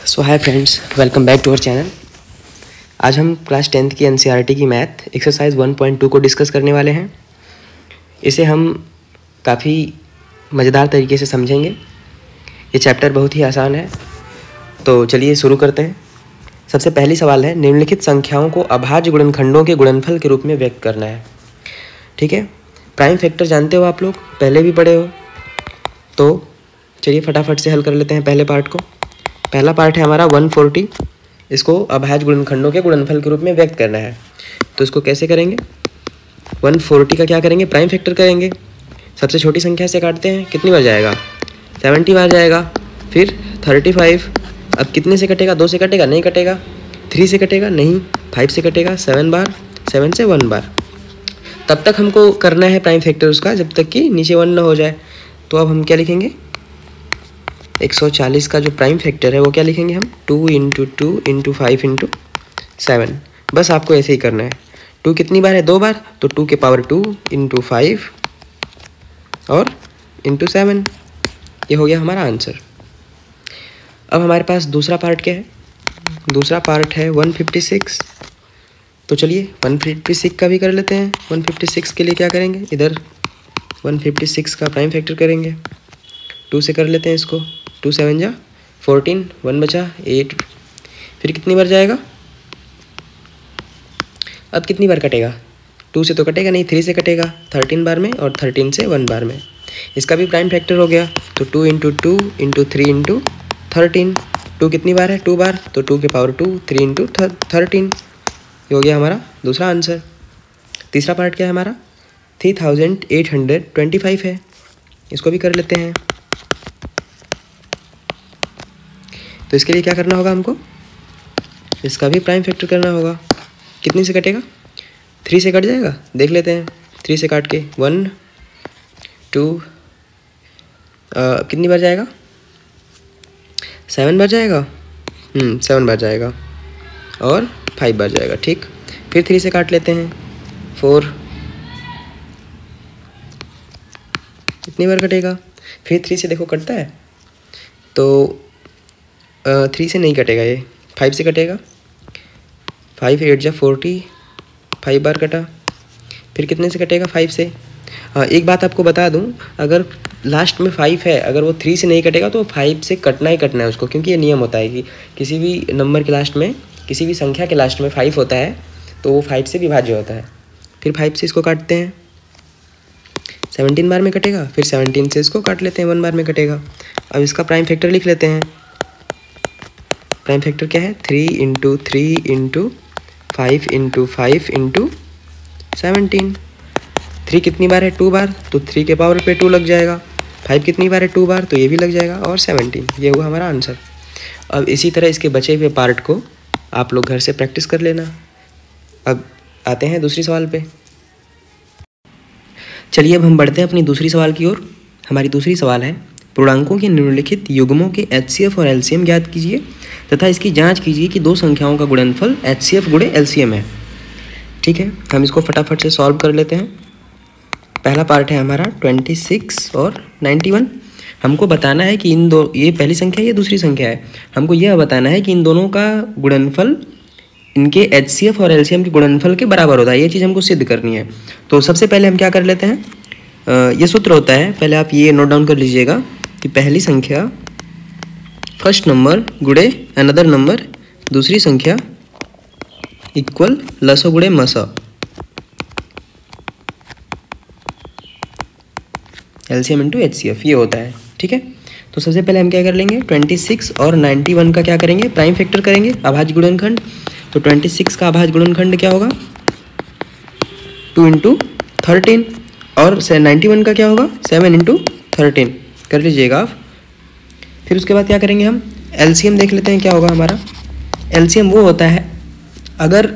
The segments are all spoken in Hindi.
So hi friends, welcome back to our channel. आज हम क्लास 10th की एनसीईआरटी की मैथ एक्सरसाइज 1.2 को डिस्कस करने वाले हैं। इसे हम काफ़ी मज़ेदार तरीके से समझेंगे। ये चैप्टर बहुत ही आसान है, तो चलिए शुरू करते हैं। सबसे पहली सवाल है, निम्नलिखित संख्याओं को अभाज्य गुणनखंडों के गुणनफल के रूप में व्यक्त करना है। ठीक है, प्राइम फैक्टर जानते हो आप लोग, पहले भी पढ़े हो, तो चलिए फटाफट से हल कर लेते हैं पहले पार्ट को। पहला पार्ट है हमारा 140, इसको अभाज्य गुणनखंडों के गुणनफल के रूप में व्यक्त करना है। तो इसको कैसे करेंगे? 140 का क्या करेंगे? प्राइम फैक्टर करेंगे। सबसे छोटी संख्या से काटते हैं, कितनी बार जाएगा? 70 बार जाएगा। फिर 35, अब कितने से कटेगा? 2 से कटेगा? नहीं कटेगा। 3 से कटेगा? नहीं। 5 से कटेगा? 7 बार। 7 से 1 बार। तब तक हमको करना है प्राइम फैक्टर उसका, जब तक कि नीचे 1 ना हो जाए। तो अब हम क्या लिखेंगे? 140 का जो प्राइम फैक्टर है वो क्या लिखेंगे हम? 2 × 2 × 5 × 7। बस आपको ऐसे ही करना है। 2 कितनी बार है? 2 बार, तो 2 के पावर 2 × 5 और × 7। ये हो गया हमारा आंसर। अब हमारे पास दूसरा पार्ट क्या है? दूसरा पार्ट है 156। तो चलिए 156 का भी कर लेते हैं। 156 के लिए क्या करेंगे? इधर 156 का प्राइम फैक्टर करेंगे। 2 से कर लेते हैं इसको। 2 7 जा 14, 1 बचा 8। फिर कितनी बार जाएगा? अब कितनी बार कटेगा? 2 से तो कटेगा नहीं, 3 से कटेगा 13 बार में, और 13 से 1 बार में। इसका भी प्राइम फैक्टर हो गया। तो 2 × 2 × 3 × 13। 2 कितनी बार है? 2 बार, तो 2 के पावर 2 3 × 13। ये हो गया हमारा दूसरा आंसर। तीसरा पार्ट क्या है हमारा? 3825 है। इसको भी कर लेते हैं। तो इसके लिए क्या करना होगा हमको? इसका भी प्राइम फैक्टर करना होगा। कितनी से कटेगा? 3 से कट जाएगा, देख लेते हैं। 3 से काट के 1 2 कितनी बार जाएगा? 7 बार जाएगा। 7 बार जाएगा और 5 बार जाएगा। ठीक, फिर 3 से काट लेते हैं 4। कितनी बार कटेगा? फिर 3 से देखो कटता है, तो 3 से नहीं कटेगा, ये 5 से कटेगा। 5 8 जा 40, 5 बार कटा। फिर कितने से कटेगा? 5 से। हाँ, एक बात आपको बता दूं, अगर लास्ट में 5 है, अगर वो 3 से नहीं कटेगा तो 5 से कटना ही कटना है उसको, क्योंकि ये नियम होता है कि किसी भी नंबर के लास्ट में, किसी भी संख्या के लास्ट में 5 होता है तो वो 5 से विभाज्य होता है। फिर 5 से इसको काटते हैं, 17 बार में कटेगा। फिर 17 से इसको काट लेते हैं, 1 बार में कटेगा। अब इसका प्राइम फैक्टर लिख लेते हैं। प्राइम फैक्टर क्या है? 3 × 3 × 5 × 5 × 17। 3 कितनी बार है? 2 बार, तो 3 के पावर पे 2 लग जाएगा। 5 कितनी बार है? 2 बार, तो ये भी लग जाएगा। और 17, ये हुआ हमारा आंसर। अब इसी तरह इसके बचे हुए पार्ट को आप लोग घर से प्रैक्टिस कर लेना। अब आते हैं दूसरी सवाल पे। चलिए अब हम बढ़ते हैं अपनी दूसरी सवाल की ओर। हमारी दूसरी सवाल है, पूर्णांकों के निम्नलिखित युग्मों के HCF और LCM ज्ञात कीजिए तथा इसकी जांच कीजिए कि दो संख्याओं का गुणनफल HCF × LCM है। ठीक है, हम इसको फटाफट से सॉल्व कर लेते हैं। पहला पार्ट है हमारा 26 और 91। हमको बताना है कि इन दो, ये पहली संख्या है, ये दूसरी संख्या है। हमको यह बताना है कि इन दोनों का गुणनफल इनके HCF और LCM के गुणनफल के बराबर होता है। ये चीज़ हमको सिद्ध करनी है। तो सबसे पहले हम क्या कर लेते हैं? ये सूत्र होता है, पहले आप ये नोट डाउन कर लीजिएगा कि पहली संख्या फर्स्ट नंबर गुणे अनदर नंबर, दूसरी संख्या इक्वल लसो गुणे मसा, LCM × HCF, ये होता है। ठीक है, तो सबसे पहले हम क्या कर लेंगे? 26 और 91 का क्या करेंगे? प्राइम फैक्टर करेंगे, अभाज्य गुणनखंड। तो 26 का अभाज्य गुणनखंड क्या होगा? 2 × 13। और 91 का क्या होगा? 7 × 13। कर लीजिएगा आप। फिर उसके बाद क्या करेंगे हम? LCM देख लेते हैं क्या होगा हमारा। LCM वो होता है, अगर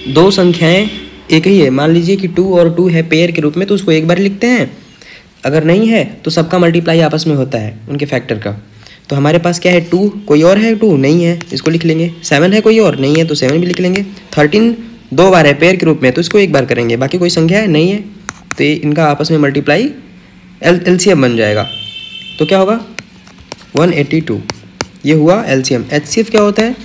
दो संख्याएं एक ही है, मान लीजिए कि 2 और 2 है पेयर के रूप में, तो उसको एक बार लिखते हैं। अगर नहीं है तो सबका मल्टीप्लाई आपस में होता है उनके फैक्टर का। तो हमारे पास क्या है? 2, कोई और है? 2 नहीं है, इसको लिख लेंगे। 7 है, कोई और नहीं है, तो 7 भी लिख लेंगे। 13 2 बार है पेयर के रूप में, तो इसको एक बार करेंगे। बाकी कोई संख्या है? नहीं है, तो इनका आपस में मल्टीप्लाई LCM बन जाएगा। तो क्या होगा? 182। ये हुआ एलसीएम। एचसीएफ क्या होता है?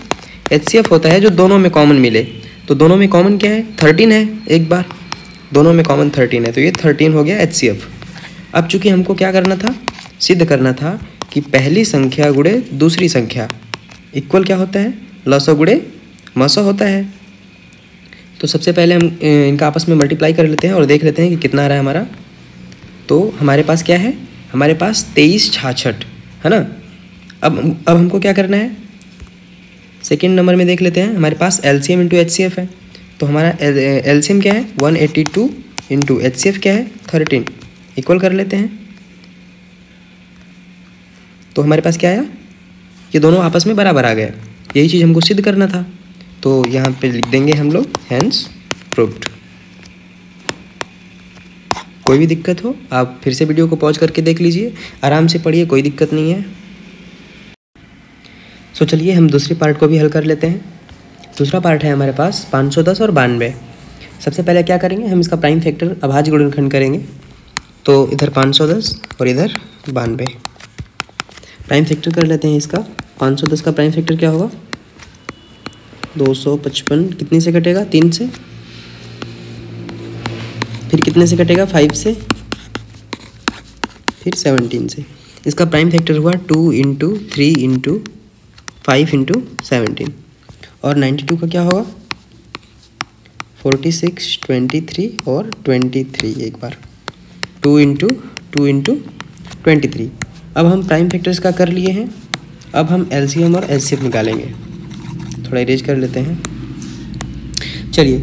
एचसीएफ होता है जो दोनों में कॉमन मिले। तो दोनों में कॉमन क्या है? 13 है। एक बार दोनों में कॉमन 13 है, तो ये 13 हो गया एचसीएफ। अब चूंकि हमको क्या करना था, सिद्ध करना था कि पहली संख्या गुणे दूसरी संख्या इक्वल क्या होता है? लसो गुणे मसो होता है। तो सबसे पहले हम इनका आपस में मल्टीप्लाई कर लेते हैं और देख लेते हैं कि कितना आ रहा है हमारा। तो हमारे पास क्या है? हमारे पास 23 66 है ना। अब हमको क्या करना है? सेकेंड नंबर में देख लेते हैं, हमारे पास एलसीएम इंटू एचसीएफ है। तो हमारा एलसीएम क्या है? 182 इंटू एचसीएफ क्या है? 13। इक्वल कर लेते हैं। तो हमारे पास क्या आया? ये दोनों आपस में बराबर आ गए। यही चीज़ हमको सिद्ध करना था। तो यहाँ पे लिख देंगे हम लोग हेंस प्रूव्ड। कोई भी दिक्कत हो आप फिर से वीडियो को पॉज करके देख लीजिए, आराम से पढ़िए, कोई दिक्कत नहीं है। सो चलिए हम दूसरी पार्ट को भी हल कर लेते हैं। दूसरा पार्ट है हमारे पास 510 और 92। सबसे पहले क्या करेंगे, हम इसका प्राइम फैक्टर अभाज्य गुणनखंड करेंगे। तो इधर 510 और इधर 92 प्राइम फैक्टर कर लेते हैं इसका। 510 का प्राइम फैक्टर क्या होगा? 255 कितने से कटेगा? 3 से। फिर कितने से कटेगा? 5 से। फिर 17 से। इसका प्राइम फैक्टर हुआ 2 इंटू 3 इंटू 5 इंटू 17। और 92 का क्या होगा? 46 23 और 23। एक बार 2 इंटू 23। अब हम प्राइम फैक्टर्स का कर लिए हैं। अब हम एलसीएम और एचसीएफ निकालेंगे। थोड़ा इरेज कर लेते हैं। चलिए,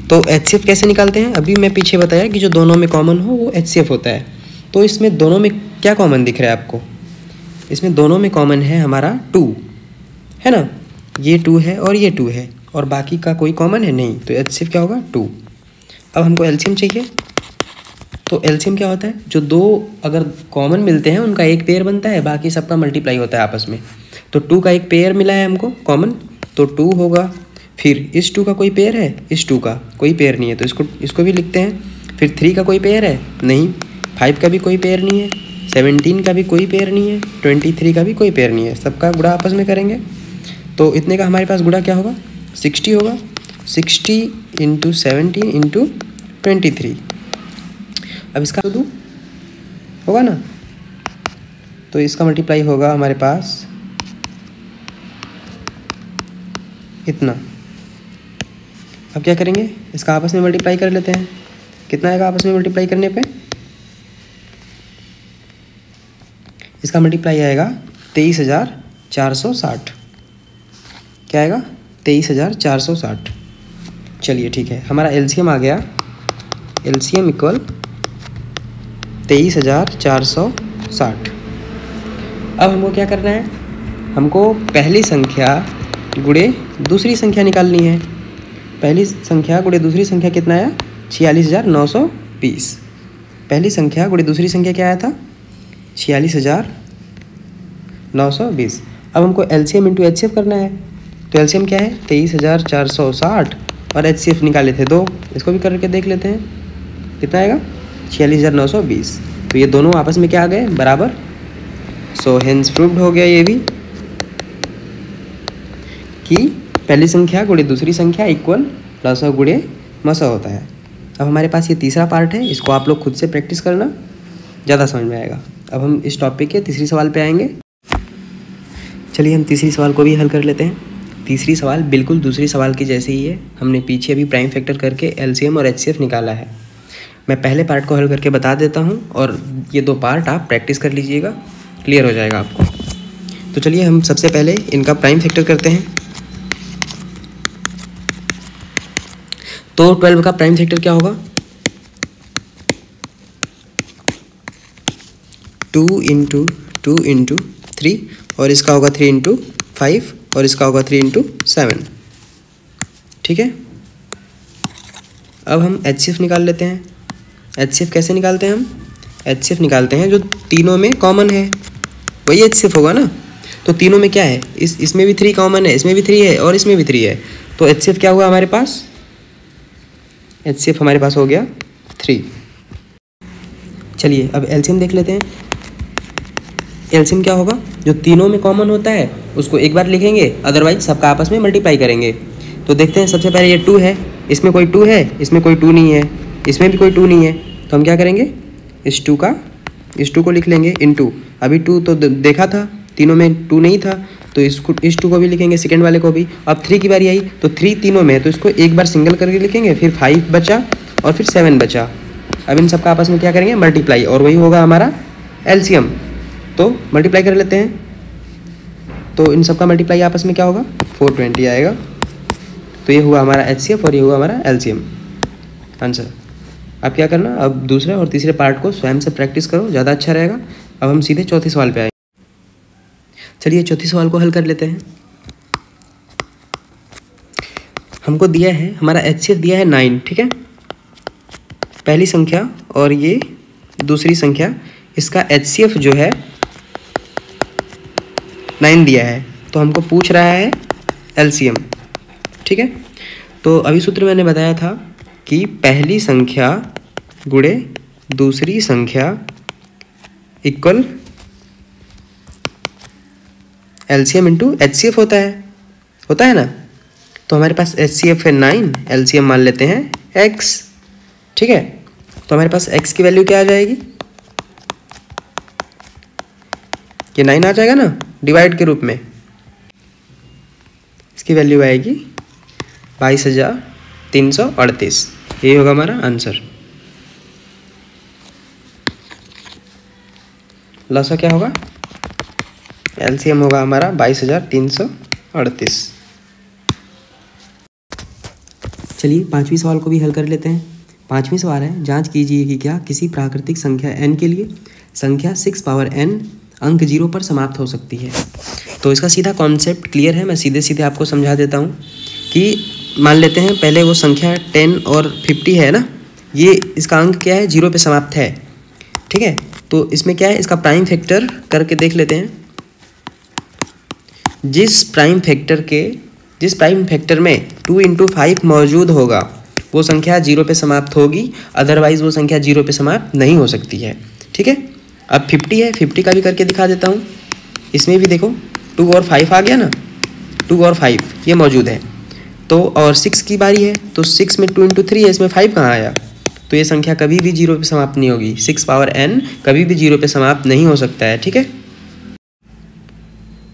तो एचसीएफ कैसे निकालते हैं? अभी मैं पीछे बताया कि जो दोनों में कॉमन हो वो एचसीएफ होता है। तो इसमें दोनों में क्या कॉमन दिख रहा है आपको? इसमें दोनों में कॉमन है हमारा 2 है ना। ये 2 है और ये 2 है और बाकी का कोई कॉमन है नहीं। तो एचसीएफ क्या होगा? 2। अब हमको एलसीएम चाहिए। तो एलसीएम क्या होता है? जो दो अगर कॉमन मिलते हैं उनका एक पेयर बनता है, बाकी सबका मल्टीप्लाई होता है आपस में। तो 2 का एक पेयर मिला है हमको कॉमन, तो 2 होगा। फिर इस 2 का कोई पेयर है? इस 2 का कोई पेयर नहीं है, तो इसको भी लिखते हैं। फिर 3 का कोई पेयर है? नहीं। 5 का भी कोई पेयर नहीं है। 17 का भी कोई पेयर नहीं है। 23 का भी कोई पेयर नहीं है। सबका गुणा आपस में करेंगे तो इतने का हमारे पास गुणा क्या होगा? 60 होगा। 60 इंटू 17 इंटू 23। अब इसका तो 2 होगा ना, तो इसका मल्टीप्लाई होगा हमारे पास इतना। अब क्या करेंगे? इसका आपस में मल्टीप्लाई कर लेते हैं। कितना आएगा आपस में मल्टीप्लाई करने पे? इसका मल्टीप्लाई आएगा 23,460। क्या आएगा? 23,460। चलिए ठीक है, हमारा एलसीएम आ गया। LCM equal 23,460। अब हमको क्या करना है? हमको पहली संख्या गुणे दूसरी संख्या निकालनी है। पहली संख्या गुणे दूसरी संख्या कितना आया? 46,920। पहली संख्या गुणे दूसरी संख्या क्या आया था? 46,920। अब हमको एलसीएम इंटू एचसीएफ करना है। तो एलसीएम क्या है? 23,460 और एचसीएफ निकाले थे 2। इसको भी करके देख लेते हैं कितना आएगा? 46,920। तो ये दोनों आपस में क्या आ गए? बराबर। सो हेंस प्रूव्ड हो गया ये भी कि पहली संख्या गुणे दूसरी संख्या इक्वल लसो गुणे मसो होता है। अब हमारे पास ये तीसरा पार्ट है, इसको आप लोग खुद से प्रैक्टिस करना, ज़्यादा समझ में आएगा। अब हम इस टॉपिक के तीसरी सवाल पे आएंगे। चलिए हम तीसरी सवाल को भी हल कर लेते हैं। तीसरी सवाल बिल्कुल दूसरी सवाल की जैसे ही है। हमने पीछे अभी प्राइम फैक्टर करके एलसीएम और एचसीएफ निकाला है। मैं पहले पार्ट को हल करके बता देता हूँ और ये 2 पार्ट आप प्रैक्टिस कर लीजिएगा, क्लियर हो जाएगा आपको। तो चलिए हम सबसे पहले इनका प्राइम फैक्टर करते हैं। तो 12 का प्राइम फैक्टर क्या होगा? 2 इंटू 2 इंटू 3 और इसका होगा 3 इंटू 5 और इसका होगा 3 इंटू 7। ठीक है। अब हम एचसीएफ निकाल लेते हैं। एचसीएफ कैसे निकालते हैं हम? एचसीएफ निकालते हैं जो तीनों में कॉमन है वही एचसीएफ होगा ना। तो तीनों में क्या है? इसमें भी 3 कॉमन है, इसमें भी 3 है और इसमें भी 3 है। तो एचसीएफ क्या हुआ हमारे पास? एचसीएफ हमारे पास हो गया 3। चलिए अब एलसीएम देख लेते हैं। एलसीएम क्या होगा, जो तीनों में कॉमन होता है उसको एक बार लिखेंगे, अदरवाइज सबका आपस में मल्टीप्लाई करेंगे। तो देखते हैं, सबसे पहले ये 2 है, इसमें कोई 2 है, इसमें कोई 2 नहीं है, इसमें भी कोई 2 नहीं है, तो हम क्या करेंगे, इस 2 को लिख लेंगे इनटू, अभी 2 तो देखा था, तीनों में 2 नहीं था, तो इसको इस 2 को भी लिखेंगे, सेकेंड वाले को भी। अब 3 की बारी आई तो 3 तीनों में है, तो इसको एक बार सिंगल करके लिखेंगे, फिर 5 बचा और फिर 7 बचा। अब इन सबका आपस में क्या करेंगे, मल्टीप्लाई, और वही होगा हमारा एलसीएम। तो मल्टीप्लाई कर लेते हैं, तो इन सबका मल्टीप्लाई आपस में क्या होगा, 420 आएगा। तो ये हुआ हमारा एचसीएफ और ये हुआ हमारा एलसीएम आंसर। अब क्या करना, अब दूसरे और तीसरे पार्ट को स्वयं से प्रैक्टिस करो, ज़्यादा अच्छा रहेगा। अब हम सीधे चौथे सवाल पे आए। चलिए चौथे सवाल को हल कर लेते हैं। हमको दिया है, हमारा एचसीएफ दिया है 9, ठीक है, पहली संख्या और ये दूसरी संख्या, इसका एचसीएफ जो है 9 दिया है, तो हमको पूछ रहा है एलसीएम, ठीक है। तो अभी सूत्र मैंने बताया था कि पहली संख्या गुणे दूसरी संख्या इक्वल एलसीएम इंटू एचसीएफ होता है ना। तो हमारे पास एचसीएफ है 9, एलसीएम मान लेते हैं x, ठीक है। तो हमारे पास x की वैल्यू क्या आ जाएगी, ये 9 आ जाएगा ना डिवाइड के रूप में, इसकी वैल्यू आएगी 22,338, ये होगा हमारा आंसर। लॉसा क्या होगा, एलसीएम होगा हमारा 22,338। चलिए पांचवी सवाल को भी हल कर लेते हैं। पांचवी सवाल है, जांच कीजिए कि क्या किसी प्राकृतिक संख्या n के लिए संख्या 6 पावर n अंक 0 पर समाप्त हो सकती है। तो इसका सीधा कॉन्सेप्ट क्लियर है, मैं सीधे आपको समझा देता हूँ कि मान लेते हैं पहले वो संख्या 10 और 50 है ना, ये इसका अंक क्या है, 0 पे समाप्त है, ठीक है। तो इसमें क्या है, इसका प्राइम फैक्टर करके देख लेते हैं। जिस प्राइम फैक्टर में 2 × 5 मौजूद होगा वो संख्या 0 पे समाप्त होगी, अदरवाइज वो संख्या 0 पे समाप्त नहीं हो सकती है, ठीक है। अब 50 है, 50 का भी करके दिखा देता हूँ। इसमें भी देखो 2 और 5 आ गया ना, 2 और 5 ये मौजूद है। तो और 6 की बारी है, तो 6 में 2 × 3 है, इसमें 5 कहाँ आया, तो ये संख्या कभी भी 0 पे समाप्त नहीं होगी। 6 पावर n कभी भी 0 पे समाप्त नहीं हो सकता है, ठीक है।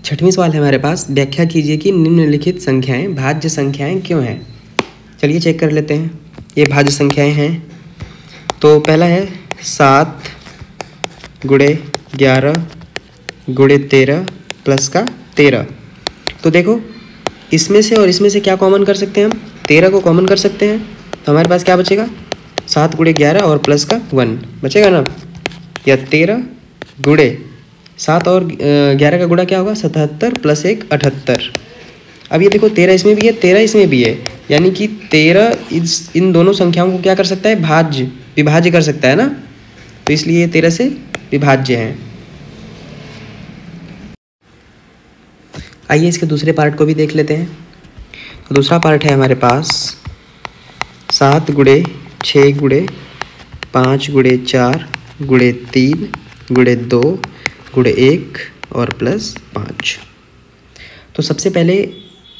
छठवीं सवाल है हमारे पास, व्याख्या कीजिए कि निम्नलिखित संख्याएं भाज्य संख्याएं क्यों हैं। चलिए चेक कर लेते हैं, ये भाज्य संख्याएं हैं। तो पहला है 7 गुणे 11 गुणे 13 प्लस का 13। तो देखो इसमें से और इसमें से क्या कॉमन कर सकते हैं हम, 13 को कॉमन कर सकते हैं, तो हमारे पास क्या बचेगा, 7 गुणे 11 और प्लस का 1 बचेगा ना, या 13 गुणे 7 और 11 का गुणा क्या होगा, 77 प्लस 1 78। अब ये देखो 13 इसमें भी है, 13 इसमें भी है, यानी कि 13 इन दोनों संख्याओं को क्या कर सकता है, विभाज्य कर सकता है ना, तो इसलिए 13 से विभाज्य हैं। आइए इसके दूसरे पार्ट को भी देख लेते हैं। तो दूसरा पार्ट है हमारे पास 7 गुणे 6 गुणे 5 गुणे 4 गुणे 3 गुणे 2 गुणे 1 और प्लस 5। तो सबसे पहले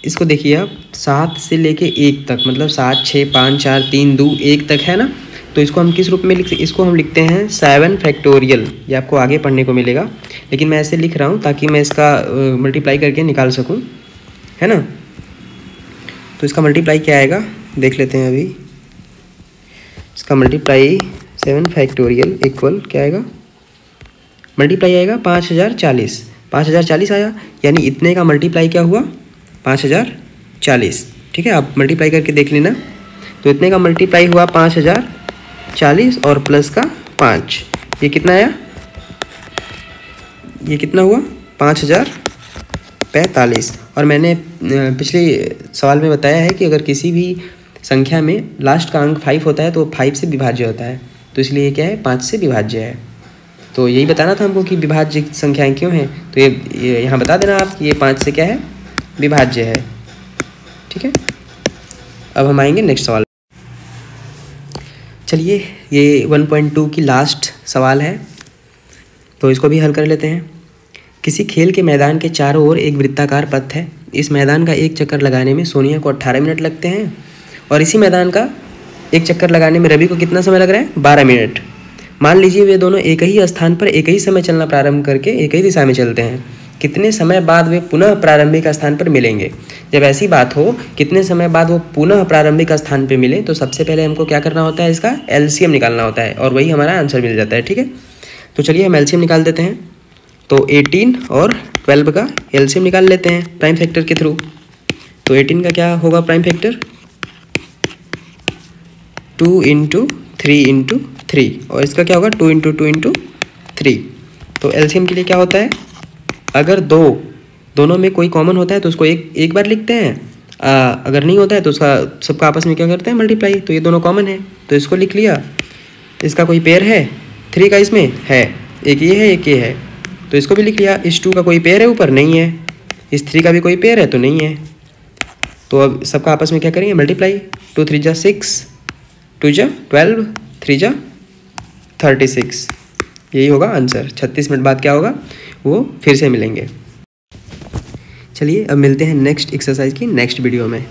इसको देखिए आप, 7 से लेके 1 तक, मतलब 7 6 5 4 3 2 1 तक है ना, तो इसको हम किस रूप में लिखते हैं, इसको हम लिखते हैं 7 फैक्टोरियल। ये आपको आगे पढ़ने को मिलेगा, लेकिन मैं ऐसे लिख रहा हूँ ताकि मैं इसका मल्टीप्लाई करके निकाल सकूँ, है ना। तो इसका मल्टीप्लाई क्या आएगा देख लेते हैं अभी। इसका मल्टीप्लाई 7 फैक्टोरियल इक्वल क्या आएगा, मल्टीप्लाई आएगा 5040। 5040 आया, यानी इतने का मल्टीप्लाई क्या हुआ, 5040, ठीक है। आप मल्टीप्लाई करके देख लेना। तो इतने का मल्टीप्लाई हुआ 5040 और प्लस का 5, ये कितना आया, ये कितना हुआ 5045। और मैंने पिछले सवाल में बताया है कि अगर किसी भी संख्या में लास्ट का अंक 5 होता है तो 5 से विभाज्य होता है, तो इसलिए ये क्या है, 5 से विभाज्य है। तो यही बताना था हमको कि विभाज्य संख्याएं क्यों हैं, तो ये यहाँ बता देना आप कि ये 5 से क्या है, विभाज्य है, ठीक है। अब हम आएंगे नेक्स्ट सवाल। चलिए ये 1.2 की लास्ट सवाल है, तो इसको भी हल कर लेते हैं। किसी खेल के मैदान के चारों ओर एक वृत्ताकार पथ है। इस मैदान का एक चक्कर लगाने में सोनिया को 18 मिनट लगते हैं और इसी मैदान का एक चक्कर लगाने में रवि को कितना समय लग रहा है? 12 मिनट। मान लीजिए वे दोनों एक ही स्थान पर एक ही समय चलना प्रारंभ करके एक ही दिशा में चलते हैं। कितने समय बाद वे पुनः प्रारंभिक स्थान पर मिलेंगे? जब ऐसी बात हो कितने समय बाद वो पुनः प्रारंभिक स्थान पर मिले तो सबसे पहले हमको क्या करना होता है? इसका एलसीएम निकालना होता है और वही हमारा आंसर मिल जाता है। ठीक है, तो चलिए हम एलसीएम निकाल देते हैं। तो 18 और 12 का एलसीएम निकाल लेते हैं प्राइम फैक्टर के थ्रू। तो 18 का क्या होगा प्राइम फैक्टर? 2 × 3 × 3 और इसका क्या होगा? 2 × 2 × 3। तो एलसीएम के लिए क्या होता है? अगर दोनों में कोई कॉमन होता है तो उसको एक बार लिखते हैं, अगर नहीं होता है तो उसका सबका आपस में क्या करते हैं? मल्टीप्लाई। तो ये दोनों कॉमन है तो इसको लिख लिया। इसका कोई पेयर है 3 का? इसमें है, एक ये है एक ये है, तो इसको भी लिख लिया। इस 2 का कोई पेयर है ऊपर? नहीं है। इस 3 का भी कोई पेयर है तो नहीं है। तो अब सबका आपस में क्या करेंगे? मल्टीप्लाई। 2 × 3 = 6, 2 × 12, 3 × 36। यही होगा आंसर। 36 मिनट बाद क्या होगा? वो फिर से मिलेंगे। चलिए अब मिलते हैं नेक्स्ट एक्सरसाइज की नेक्स्ट वीडियो में।